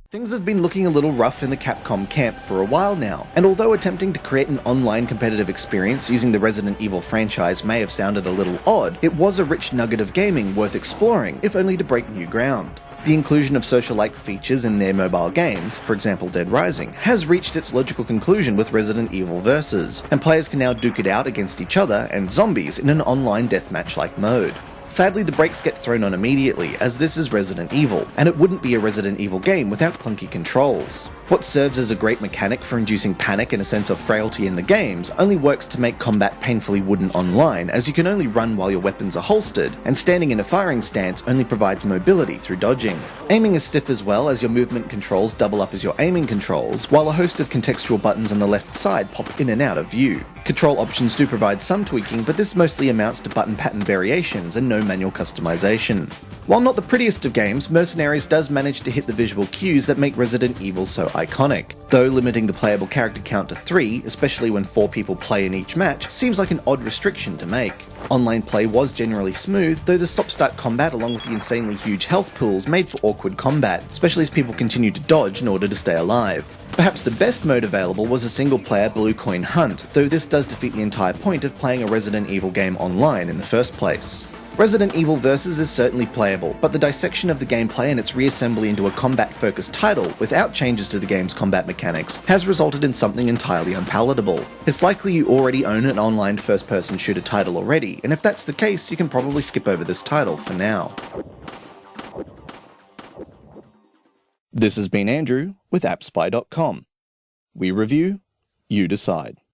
Things have been looking a little rough in the Capcom camp for a while now, and although attempting to create an online competitive experience using the Resident Evil franchise may have sounded a little odd, it was a rich nugget of gaming worth exploring, if only to break new ground. The inclusion of social-like features in their mobile games, for example Dead Rising, has reached its logical conclusion with Resident Evil Versus, and players can now duke it out against each other and zombies in an online deathmatch-like mode. Sadly, the brakes get thrown on immediately, as this is Resident Evil, and it wouldn't be a Resident Evil game without clunky controls. What serves as a great mechanic for inducing panic and a sense of frailty in the games only works to make combat painfully wooden online, as you can only run while your weapons are holstered, and standing in a firing stance only provides mobility through dodging. Aiming is stiff as well, as your movement controls double up as your aiming controls, while a host of contextual buttons on the left side pop in and out of view. Control options do provide some tweaking, but this mostly amounts to button pattern variations and no manual customization. While not the prettiest of games, Mercenaries does manage to hit the visual cues that make Resident Evil so iconic. Though limiting the playable character count to 3, especially when 4 people play in each match, seems like an odd restriction to make. Online play was generally smooth, though the stop-start combat along with the insanely huge health pools made for awkward combat, especially as people continued to dodge in order to stay alive. Perhaps the best mode available was a single-player blue coin hunt, though this does defeat the entire point of playing a Resident Evil game online in the first place. Resident Evil Versus is certainly playable, but the dissection of the gameplay and its reassembly into a combat-focused title, without changes to the game's combat mechanics, has resulted in something entirely unpalatable. It's likely you already own an online first-person shooter title already, and if that's the case, you can probably skip over this title for now. This has been Andrew with AppSpy.com. We review, you decide.